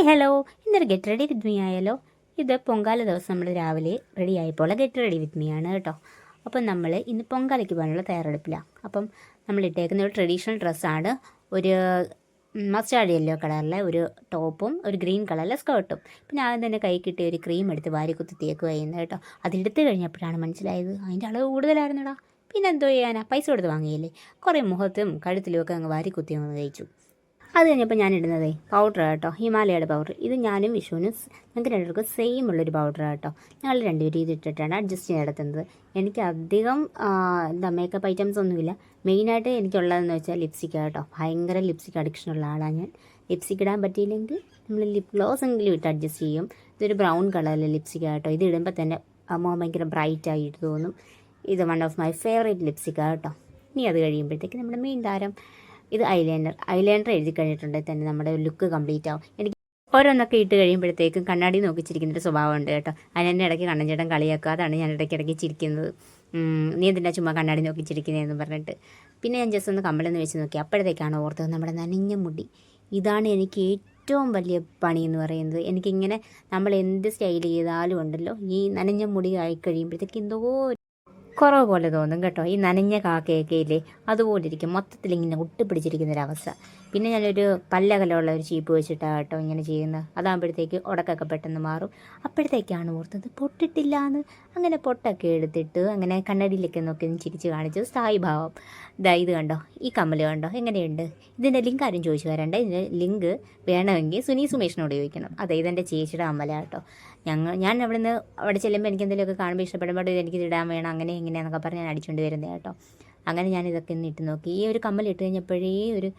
Hello, ഇന്നൊരു get ready with me ആയാലോ. ഇത് പൊങ്കാല ദിവസം നമ്മൾ രാവിലെ റെഡി ആയപ്പോൾ ഗെറ്റ് റെഡി വിത്ത് മീ ആണ് കേട്ടോ. അപ്പം നമ്മൾ ഇന്ന് പൊങ്കാലയ്ക്ക് പോകാനുള്ള തയ്യാറെടുപ്പിലാണ്. അപ്പം നമ്മൾ ഇട്ടേക്കുന്ന ഒരു ട്രഡീഷണൽ ഡ്രസ്സാണ്. ഒരു മസ്റ്റാർഡ് യെല്ലോ കളറിലെ ഒരു ടോപ്പും ഒരു ഗ്രീൻ കളറിലെ സ്കേർട്ടും. പിന്നെ ആദ്യം തന്നെ കൈ കിട്ടിയ ഒരു ക്രീം എടുത്ത് വാരി കുത്തി തേക്കുക ചെയ്യുന്നത് കേട്ടോ. അതെടുത്ത് കഴിഞ്ഞപ്പോഴാണ് മനസ്സിലായത് അതിൻ്റെ അളവ് കൂടുതലായിരുന്നടാ. പിന്നെ എന്തോ ചെയ്യാനാ, പൈസ കൊടുത്ത് വാങ്ങിയല്ലേ. കുറേ മുഖത്തും കഴുത്തിലും ഒക്കെ അങ്ങ് വാരി കുത്തി അങ്ങ് കഴിച്ചു. അത് കഴിഞ്ഞപ്പോൾ ഞാൻ ഇടുന്നതേ പൗഡർ കേട്ടോ, ഹിമാലയയുടെ പൗഡർ. ഇത് ഞാനും വിഷുവിനും ഞങ്ങൾക്ക് രണ്ടുപേർക്കും സെയിം ഉള്ളൊരു പൗഡർ കേട്ടോ. ഞങ്ങൾ രണ്ടുപേരും ഇതിട്ടിട്ടാണ് അഡ്ജസ്റ്റ് ചെയ്ത് നടത്തുന്നത്. എനിക്ക് അധികം മേക്കപ്പ് ഐറ്റംസ് ഒന്നുമില്ല. മെയിനായിട്ട് എനിക്കുള്ളതെന്ന് വെച്ചാൽ ലിപ്സ്റ്റിക് കേട്ടോ. ഭയങ്കര ലിപ്സ്റ്റിക് അഡിക്ഷനുള്ള ആളാണ് ഞാൻ. ലിപ്സ്റ്റിക് ഇടാൻ പറ്റിയില്ലെങ്കിൽ നമ്മൾ ലിപ് ഗ്ലോസ് എങ്കിലും ഇട്ട് അഡ്ജസ്റ്റ് ചെയ്യും. ഇതൊരു ബ്രൗൺ കളറിലെ ലിപ്സ്റ്റിക് കേട്ടോ. ഇത് ഇടുമ്പോൾ തന്നെ മുഖം ഭയങ്കര ബ്രൈറ്റ് ആയിട്ട് തോന്നും. ഇത് one of my favourite lipstick കേട്ടോ. ഇനി അത് കഴിയുമ്പോഴത്തേക്ക് നമ്മുടെ മെയിൻ താരം ഇത് ഐലൈനർ എഴുതി കഴിഞ്ഞിട്ടുണ്ടെങ്കിൽ തന്നെ നമ്മുടെ ലുക്ക് കംപ്ലീറ്റ് ആവും. എനിക്ക് ഓരോന്നൊക്കെ ഇട്ട് കഴിയുമ്പോഴത്തേക്കും കണ്ണാടി നോക്കിച്ചിരിക്കുന്നൊരു സ്വഭാവമുണ്ട് കേട്ടോ. അതിനെന്നെ ഇടയ്ക്ക് കണ്ണഞ്ചേട്ടൻ കളിയാക്കുക. അതാണ് ഞാൻ ഇടയ്ക്കിടയ്ക്ക് ചിരിക്കുന്നത്. നീ എന്തിനാ ചുമ്മാ കണ്ണാടി നോക്കിച്ചിരിക്കുന്നതെന്ന് പറഞ്ഞിട്ട്. പിന്നെ ഞാൻ ജസ്റ്റ് ഒന്ന് കമ്പളെന്ന് വെച്ച് നോക്കി. അപ്പോഴത്തേക്കാണ് ഓർത്തത് നമ്മുടെ നനഞ്ഞ മുടി. ഇതാണ് എനിക്ക് ഏറ്റവും വലിയ പണി എന്ന് പറയുന്നത്. എനിക്കിങ്ങനെ നമ്മൾ എന്ത് സ്റ്റൈൽ ചെയ്താലും ഉണ്ടല്ലോ, ഈ നനഞ്ഞ മുടി ആയി കഴിയുമ്പോഴത്തേക്ക് എന്തോ കുറവ് പോലെ തോന്നും കേട്ടോ. ഈ നനഞ്ഞ കാക്കയൊക്കെ ഇല്ലേ, അതുപോലെ ഇരിക്കും. മൊത്തത്തിൽ ഇങ്ങനെ ഒട്ടിപ്പിടിച്ചിരിക്കുന്നൊരവസ്ഥ. പിന്നെ ഞാനൊരു പല്ലകലമുള്ള ഒരു ചീപ്പ് വെച്ചിട്ടാണ് കേട്ടോ ഇങ്ങനെ ചെയ്യുന്നത്. അതാകുമ്പോഴത്തേക്ക് ഉടക്കൊക്കെ പെട്ടെന്ന് മാറും. അപ്പോഴത്തേക്കാണ് ഓർത്തത് പൊട്ടിട്ടില്ല എന്ന്. അങ്ങനെ പൊട്ടൊക്കെ എടുത്തിട്ട് അങ്ങനെ കണ്ണടിയിലൊക്കെ നോക്കി ചിരിച്ച് കാണിച്ചു സ്ഥായി ഭാവം. ഇത് കണ്ടോ, ഈ കമ്മൽ കണ്ടോ എങ്ങനെയുണ്ട്. ഇതിൻ്റെ ലിങ്ക് ആരും ചോദിച്ചു വരണ്ട. ഇതിൻ്റെ ലിങ്ക് വേണമെങ്കിൽ സുനി സുമേഷിനോട് ചോദിക്കണം. അതെ, ഇതെൻ്റെ ചേച്ചിയുടെ കമ്മല കേട്ടോ. ഞാൻ അവിടെ ചെല്ലുമ്പോൾ എനിക്ക് എന്തെങ്കിലുമൊക്കെ കാണുമ്പോൾ ഇഷ്ടപ്പെടുമ്പോൾ എനിക്കിത് ഇടാൻ വേണം, അങ്ങനെ ഇങ്ങനെയാണെന്നൊക്കെ പറഞ്ഞ് ഞാൻ അടിച്ചുകൊണ്ട് വരുന്നത് കേട്ടോ. അങ്ങനെ ഞാൻ ഇതൊക്കെ ഒന്ന് ഇട്ട് നോക്കി. ഈ ഒരു കമ്മൽ ഇട്ട് കഴിഞ്ഞപ്പോഴേ ഒരു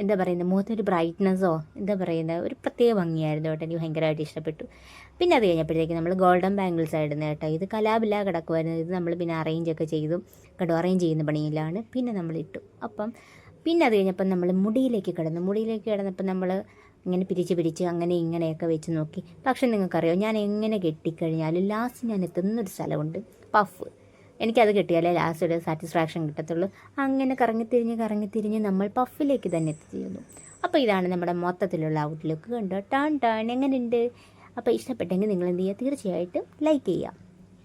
എന്താ പറയുന്നത്, മുഖത്തൊരു ബ്രൈറ്റ്നസ്സോ എന്താ പറയുന്നത്, ഒരു പ്രത്യേക ഭംഗിയായിരുന്നു കേട്ടോ. എനിക്ക് ഭയങ്കരമായിട്ട് ഇഷ്ടപ്പെട്ടു. പിന്നെ അത് കഴിഞ്ഞപ്പോഴത്തേക്ക് നമ്മൾ ഗോൾഡൻ ബാംഗിൾസ് ആയിരുന്നു കേട്ടോ. ഇത് കലാപില കിടക്കുമായിരുന്നു. ഇത് നമ്മൾ പിന്നെ അറേഞ്ചൊക്കെ ചെയ്തു കേട്ടോ. അറേഞ്ച് ചെയ്യുന്ന പണിയിലാണ്. പിന്നെ നമ്മളിട്ടു. അപ്പം പിന്നെ അത് കഴിഞ്ഞപ്പം നമ്മൾ മുടിയിലേക്ക് കിടന്നപ്പോൾ നമ്മൾ ഇങ്ങനെ പിരിച്ച് അങ്ങനെ ഇങ്ങനെയൊക്കെ വെച്ച് നോക്കി. പക്ഷെ നിങ്ങൾക്കറിയോ, ഞാൻ എങ്ങനെ കെട്ടിക്കഴിഞ്ഞാലും ലാസ്റ്റ് ഞാൻ എത്തുന്നൊരു സ്ഥലമുണ്ട്, പഫ്. എനിക്കത് കിട്ടിയാലേ ലാസ്റ്റ് ഒരു സാറ്റിസ്ഫാക്ഷൻ കിട്ടത്തുള്ളൂ. അങ്ങനെ കറങ്ങിത്തിരിഞ്ഞ് നമ്മൾ പഫിലേക്ക് തന്നെ എത്തിയിരുന്നു. അപ്പോൾ ഇതാണ് നമ്മുടെ മൊത്തത്തിലുള്ള ഔട്ട്ലുക്ക്. കണ്ടോ, ടാൻ എങ്ങനെയുണ്ട്. അപ്പോൾ ഇഷ്ടപ്പെട്ടെങ്കിൽ നിങ്ങൾ എന്ത് ചെയ്യുക, തീർച്ചയായിട്ടും ലൈക്ക് ചെയ്യുക.